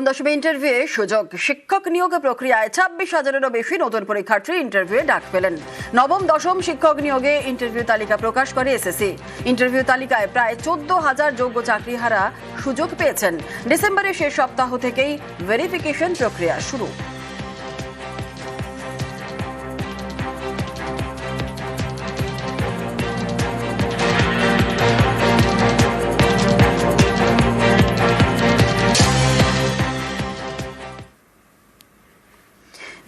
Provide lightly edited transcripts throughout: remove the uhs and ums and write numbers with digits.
দশমী ইন্টারভিউয়ে সুযোগ। শিক্ষক নিয়োগ প্রক্রিয়ায় 26,000-এরও বেশি নতুন পরীক্ষার্থী ইন্টারভিউয়ে ডাক পেলেন। নবম দশম শিক্ষক নিয়োগে ইন্টারভিউ তালিকা প্রকাশ করে এসএসসি। ইন্টারভিউ তালিকায় প্রায় 14,000 যোগ্য চাকরিহারা সুযোগ পেয়েছেন। ডিসেম্বরের শেষ সপ্তাহ থেকেই ভেরিফিকেশন প্রক্রিয়া শুরু।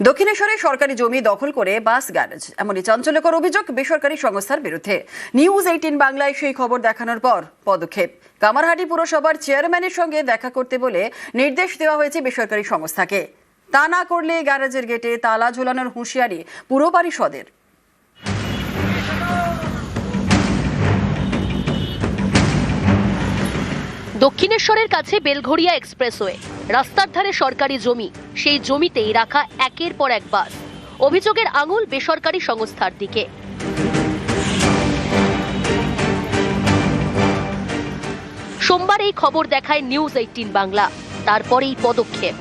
দক্ষিণেশ্বরে সরকারি জমি দখল করে বাস গ্যারেজ, এমনই চাঞ্চল্যকর অভিযোগ বেসরকারি সংস্থার বিরুদ্ধে। নিউজ 18 বাংলায় সেই খবর দেখানোর পর পদক্ষেপ। কামারহাটি পুরসভার চেয়ারম্যানের সঙ্গে দেখা করতে বলে নির্দেশ দেওয়া হয়েছে বেসরকারি সংস্থাকে। তা না করলে গ্যারেজের গেটে তালা ঝোলানোর হুঁশিয়ারি পুর পরিষদের। দক্ষিণেশ্বরের কাছে বেলঘড়িয়া এক্সপ্রেসওয়ে, রাস্তার ধারে সরকারি জমি, সেই জমিতেই রাখা একের পর এক বাস। অভিযোগের আঙুল বেসরকারি সংস্থার দিকে। সোমবার এই খবর দেখায় নিউজ 18 বাংলা, তারপরেই পদক্ষেপ।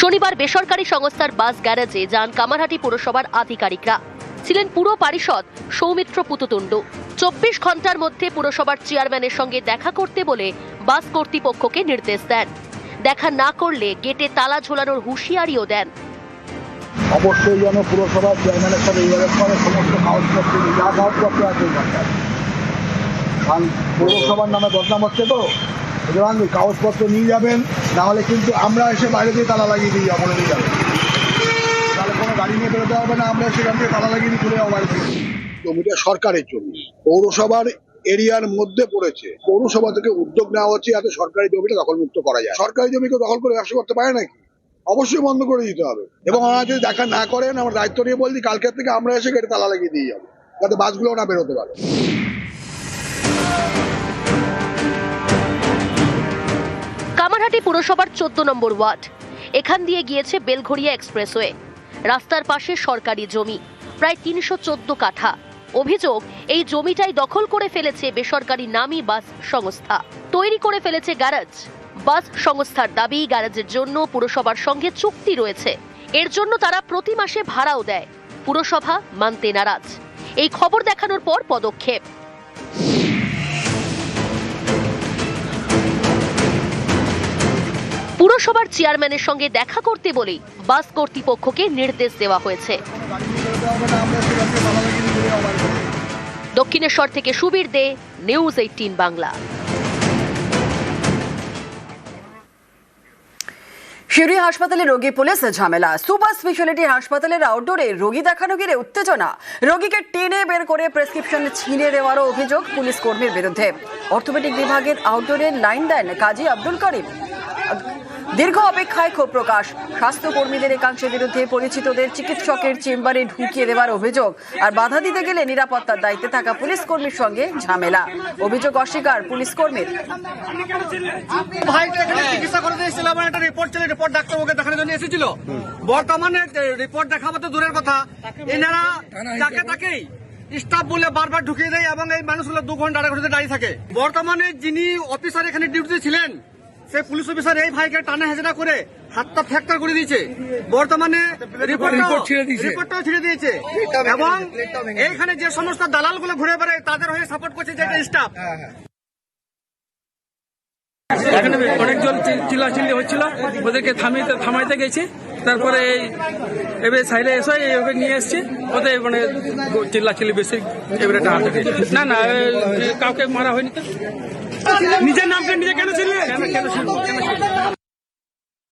শনিবার বেসরকারি সংস্থার বাস গ্যারেজে যান কামারহাটি পুরসভার আধিকারিকরা। ছিলেন পুর পরিষদ সৌমিত্র পুততুণ্ড। 24 ঘন্টার মধ্যে পুরসভার চেয়ারম্যানের সঙ্গে দেখা করতে বলে বাস কর্তৃপক্ষকে নির্দেশ দেন। দেখা না করলে গেটে তালা ঝোলানোর হুঁশিয়ারিও দেন। অবশ্যই যেন পুরসভার চেয়ারম্যানের সাথে সমস্ত কাগজপত্র যা কাগজপত্র আছে কারণ পৌরসভার নামে বদনাম হচ্ছে, তো সুতরাং কাগজপত্র নিয়ে যাবেন, নাহলে কিন্তু আমরা এসে বাইরে দিয়ে তালা লাগিয়ে দিয়ে যাবো, বলে দিয়ে যাবেন। তাহলে কোনো গাড়ি নিয়ে বেরোতে হবে না, আমরা সেখান থেকে তালা লাগিয়ে চলে যাবো বাড়িতে। জমিটা সরকারের জমি, পৌরসভার এরিয়ার মধ্যে পড়েছে। পৌরসভা থেকে উদ্যোগ নেওয়া হচ্ছে যাতে সরকারি জমিটা দখলমুক্ত করা যায়। সরকারি জমিকে দখল করে ব্যবসা করতে পারে নাকি? অবশ্যই বন্ধ করে দিতে হবে। এবং ওনারা যদি দেখা না করেন, আমার দায়িত্ব নিয়ে বলছি কালকের থেকে আমরা এসে গেটে তালা লাগিয়ে দিয়ে যাবো, যাতে বাসগুলো না বেরোতে পারে। কামারহাটি পুরসভার 14 নম্বর ওয়ার্ড, এখান দিয়ে গিয়েছে বেলঘড়িয়া এক্সপ্রেসওয়ে। রাস্তার পাশে সরকারি জমি প্রায় 314 কাঠা। অভিযোগ, এই জমিটাই দখল করে ফেলেছে বেসরকারি নামী বাস সংস্থা, তৈরি করে ফেলেছে গ্যারেজ। বাস সংস্থার দাবি, গ্যারেজের জন্য পুরসভার সঙ্গে চুক্তি রয়েছে, এর জন্য তারা প্রতি মাসে ভাড়াও দেয়। পুরসভা মানতে নারাজ। এই খবর দেখানোর পর পদক্ষেপ। পুরসভার চেয়ারম্যানের সঙ্গে দেখা করতে বলেই বাস কর্তৃপক্ষকে নির্দেশ দেওয়া হয়েছে। দক্ষিণেশ্বর থেকে সুবীর দে, নিউজ 18 বাংলা। সিউড়ি হাসপাতালে রোগী পুলিশ ঝামেলা। সুপার স্পেশালিটি হাসপাতালের আউটডোরে রোগী দেখানো ঘিরে উত্তেজনা। রোগীকে টেনে বের করে প্রেসক্রিপশন ছিনিয়ে দেওয়ারও অভিযোগ পুলিশ কর্মীর বিরুদ্ধে। অর্থোপেডিক বিভাগের আউটডোরে লাইন দেন কাজী আব্দুল করিম। দীর্ঘ অপেক্ষায় ক্ষোভ প্রকাশ। স্বাস্থ্যকর্মীদের একাংশের বিরুদ্ধে পরিচিতদের চিকিৎসকের চেম্বারে ঢুকিয়ে দেওয়ার অভিযোগ, আর বাধা দিতে গেলে নিরাপত্তার দায়িত্বে থাকা পুলিশ কর্মীর সঙ্গে ঝামেলা। অভিযোগ অস্বীকার পুলিশ কর্মীর। বর্তমানে রিপোর্ট দেখাবো তো দূরের কথা, এনারা যাকে তাকেই স্টাফ বলে বারবার ঢুকিয়ে দেয় এবং এই মানুষগুলো 2 ঘন্টা 2.5 ঘন্টা দাঁড়িয়ে থাকে। বর্তমানে যিনি অফিসার এখানে ডিউটিতে ছিলেন, সেই পুলিশ অফিসার এই ভাইকে টানা হেজরা করে হাতটা ফ্র্যাকচার করে দিয়েছে। বর্তমানে রিপোর্টটাও ছিঁড়ে দিয়েছে এবং এইখানে যে সমস্ত দালালগুলো ঘুরে বেড়ায় তাদের হয়ে সাপোর্ট করছে যে স্টাফ। এখানে অনেকজন চিল্লাচিল্লি হচ্ছিল, ওদেরকে থামাইতে গেছি। তারপরে এবার সাইডে এসে এইভাবে নিয়ে এসছি, ওদের মানে চিল্লাচিল্লি বেশি এবারে না না কাউকে মারা হয়নি। তো নিজের নামটা নিজে কেন ছিল?